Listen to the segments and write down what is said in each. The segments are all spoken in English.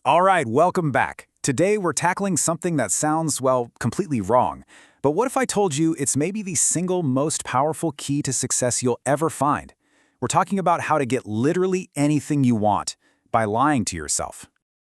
All right, welcome back. Today we're tackling something that sounds, well, completely wrong. But what if I told you it's maybe the single most powerful key to success you'll ever find? We're talking about how to get literally anything you want by lying to yourself.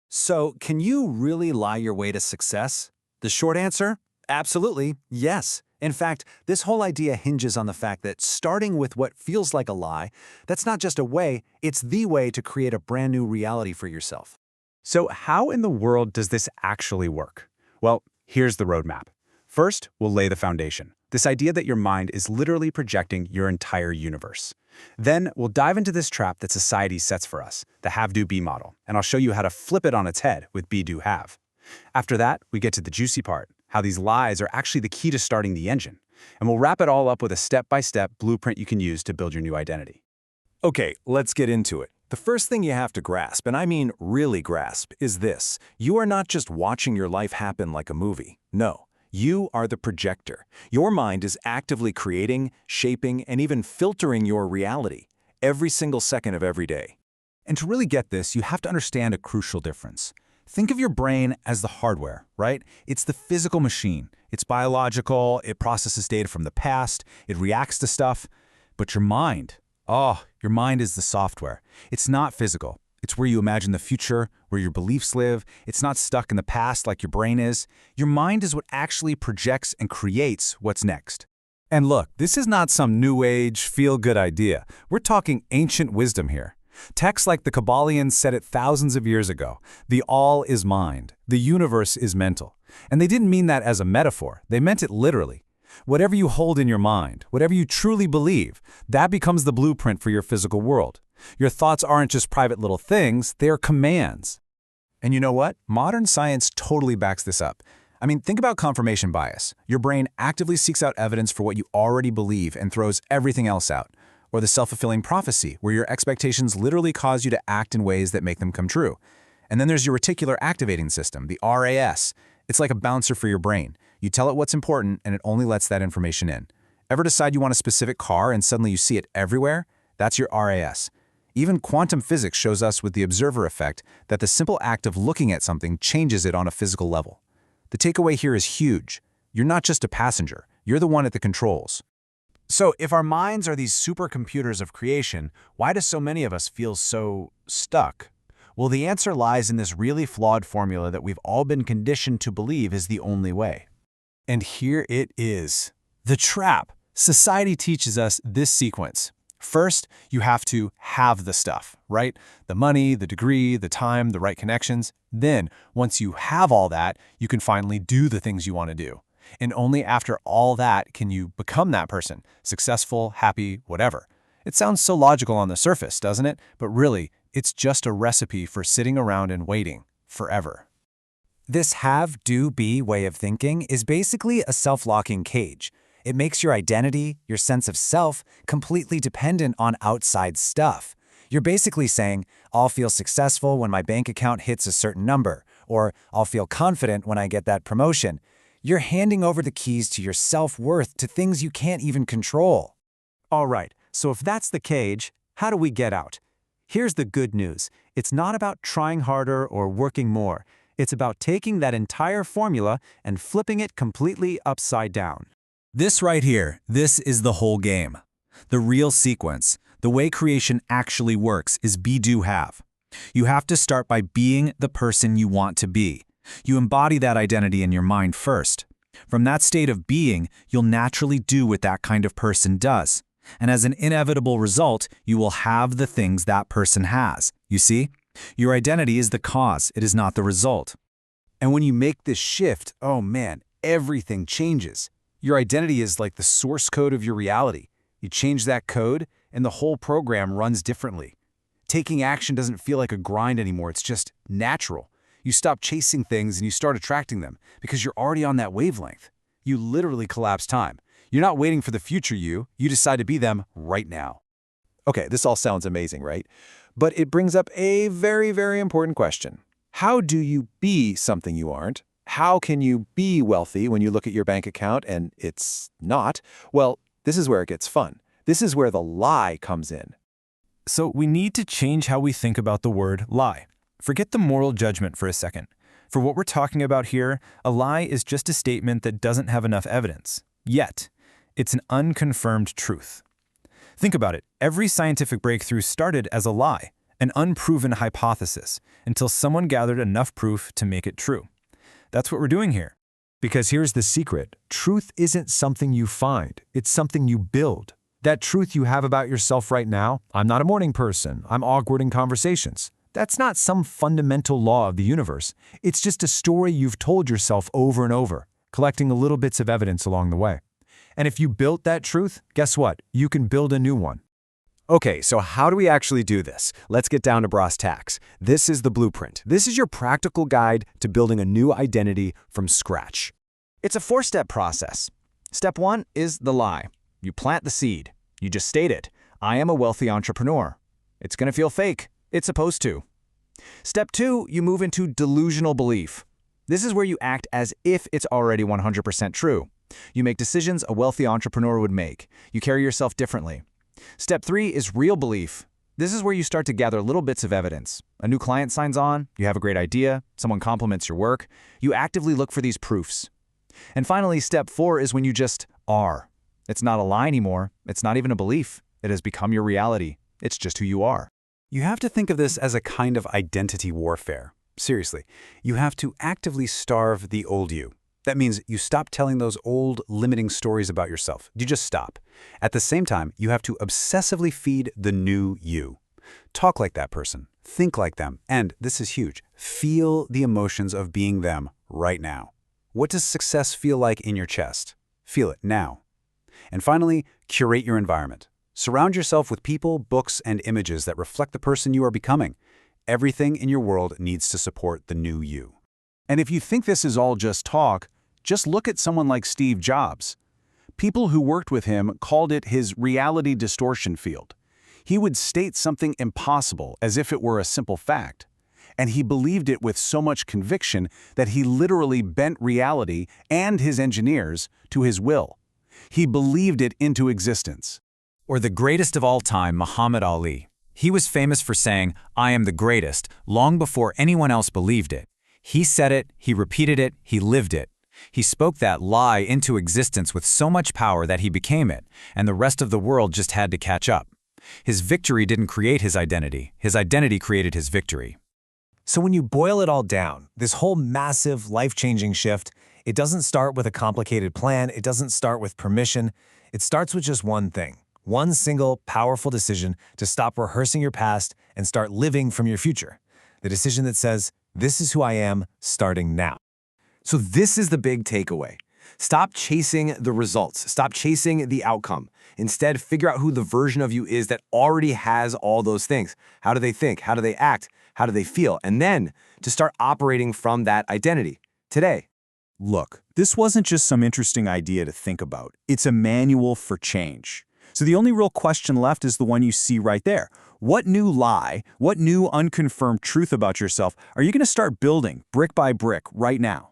So, can you really lie your way to success? The short answer? Absolutely, yes. In fact, this whole idea hinges on the fact that starting with what feels like a lie, that's not just a way, it's the way to create a brand new reality for yourself. So how in the world does this actually work? Well, here's the roadmap. First, we'll lay the foundation. This idea that your mind is literally projecting your entire universe. Then we'll dive into this trap that society sets for us, the have-do-be model, and I'll show you how to flip it on its head with be-do-have. After that, we get to the juicy part, how these lies are actually the key to starting the engine. And we'll wrap it all up with a step-by-step blueprint you can use to build your new identity. Okay, let's get into it. The first thing you have to grasp, and I mean really grasp, is this. You are not just watching your life happen like a movie. No, you are the projector. Your mind is actively creating, shaping, and even filtering your reality every single second of every day. And to really get this, you have to understand a crucial difference. Think of your brain as the hardware, right? It's the physical machine. It's biological, it processes data from the past, it reacts to stuff. But your mind, your mind is the software. It's not physical. It's where you imagine the future, where your beliefs live. It's not stuck in the past like your brain is. Your mind is what actually projects and creates what's next. And look, this is not some new age, feel-good idea. We're talking ancient wisdom here. Texts like the Kabbalians said it thousands of years ago. The all is mind. The universe is mental. And they didn't mean that as a metaphor. They meant it literally. Whatever you hold in your mind, whatever you truly believe, that becomes the blueprint for your physical world. Your thoughts aren't just private little things, they are commands. And you know what? Modern science totally backs this up. I mean, think about confirmation bias. Your brain actively seeks out evidence for what you already believe and throws everything else out. Or the self-fulfilling prophecy, where your expectations literally cause you to act in ways that make them come true. And then there's your reticular activating system, the RAS. It's like a bouncer for your brain. You tell it what's important, and it only lets that information in. Ever decide you want a specific car and suddenly you see it everywhere? That's your RAS. Even quantum physics shows us with the observer effect that the simple act of looking at something changes it on a physical level. The takeaway here is huge. You're not just a passenger. You're the one at the controls. So, if our minds are these supercomputers of creation, why do so many of us feel so stuck? Well, the answer lies in this really flawed formula that we've all been conditioned to believe is the only way. And here it is. The trap. Society teaches us this sequence. First, you have to have the stuff, right? The money, the degree, the time, the right connections. Then, once you have all that, you can finally do the things you want to do. And only after all that can you become that person, successful, happy, whatever. It sounds so logical on the surface, doesn't it? But really, it's just a recipe for sitting around and waiting forever. This have-do-be way of thinking is basically a self-locking cage. It makes your identity, your sense of self, completely dependent on outside stuff. You're basically saying, I'll feel successful when my bank account hits a certain number, or I'll feel confident when I get that promotion. You're handing over the keys to your self-worth to things you can't even control. All right, so if that's the cage, how do we get out? Here's the good news. It's not about trying harder or working more. It's about taking that entire formula and flipping it completely upside down. This right here, this is the whole game. The real sequence, the way creation actually works is be-do-have. You have to start by being the person you want to be. You embody that identity in your mind first. From that state of being, you'll naturally do what that kind of person does. And as an inevitable result, you will have the things that person has. You see? Your identity is the cause, it is not the result. And when you make this shift, oh man, everything changes. Your identity is like the source code of your reality. You change that code, and the whole program runs differently. Taking action doesn't feel like a grind anymore, it's just natural. You stop chasing things and you start attracting them because you're already on that wavelength. You literally collapse time. You're not waiting for the future you decide to be them right now. Okay, this all sounds amazing, right? But it brings up a very, very important question. How do you be something you aren't? How can you be wealthy when you look at your bank account and it's not? Well, this is where it gets fun. This is where the lie comes in. So we need to change how we think about the word lie. Forget the moral judgment for a second. For what we're talking about here, a lie is just a statement that doesn't have enough evidence. Yet, it's an unconfirmed truth. Think about it. Every scientific breakthrough started as a lie, an unproven hypothesis, until someone gathered enough proof to make it true. That's what we're doing here. Because here's the secret. Truth isn't something you find. It's something you build. That truth you have about yourself right now, I'm not a morning person, I'm awkward in conversations. That's not some fundamental law of the universe. It's just a story you've told yourself over and over, collecting little bits of evidence along the way. And if you built that truth, guess what? You can build a new one. Okay, so how do we actually do this? Let's get down to brass tacks. This is the blueprint. This is your practical guide to building a new identity from scratch. It's a 4-step process. Step 1 is the lie. You plant the seed. You just state it. I am a wealthy entrepreneur. It's going to feel fake. It's supposed to. Step 2, you move into delusional belief. This is where you act as if it's already 100% true. You make decisions a wealthy entrepreneur would make. You carry yourself differently. Step 3 is real belief. This is where you start to gather little bits of evidence. A new client signs on, you have a great idea, someone compliments your work. You actively look for these proofs. And finally, step 4 is when you just are. It's not a lie anymore. It's not even a belief. It has become your reality. It's just who you are. You have to think of this as a kind of identity warfare. Seriously, you have to actively starve the old you. That means you stop telling those old, limiting stories about yourself. You just stop. At the same time, you have to obsessively feed the new you. Talk like that person, think like them, and, this is huge, feel the emotions of being them right now. What does success feel like in your chest? Feel it now. And finally, curate your environment. Surround yourself with people, books, and images that reflect the person you are becoming. Everything in your world needs to support the new you. And if you think this is all just talk, just look at someone like Steve Jobs. People who worked with him called it his reality distortion field. He would state something impossible as if it were a simple fact. And he believed it with so much conviction that he literally bent reality and his engineers to his will. He believed it into existence. Or the greatest of all time, Muhammad Ali. He was famous for saying, "I am the greatest," long before anyone else believed it. He said it, he repeated it, he lived it. He spoke that lie into existence with so much power that he became it, and the rest of the world just had to catch up. His victory didn't create his identity created his victory. So when you boil it all down, this whole massive, life-changing shift, it doesn't start with a complicated plan, it doesn't start with permission, it starts with just one thing. One single, powerful decision to stop rehearsing your past and start living from your future. The decision that says, this is who I am, starting now. So this is the big takeaway. Stop chasing the results. Stop chasing the outcome. Instead, figure out who the version of you is that already has all those things. How do they think? How do they act? How do they feel? And then to start operating from that identity today. Look, this wasn't just some interesting idea to think about. It's a manual for change. So the only real question left is the one you see right there. What new lie, what new unconfirmed truth about yourself are you going to start building brick by brick right now?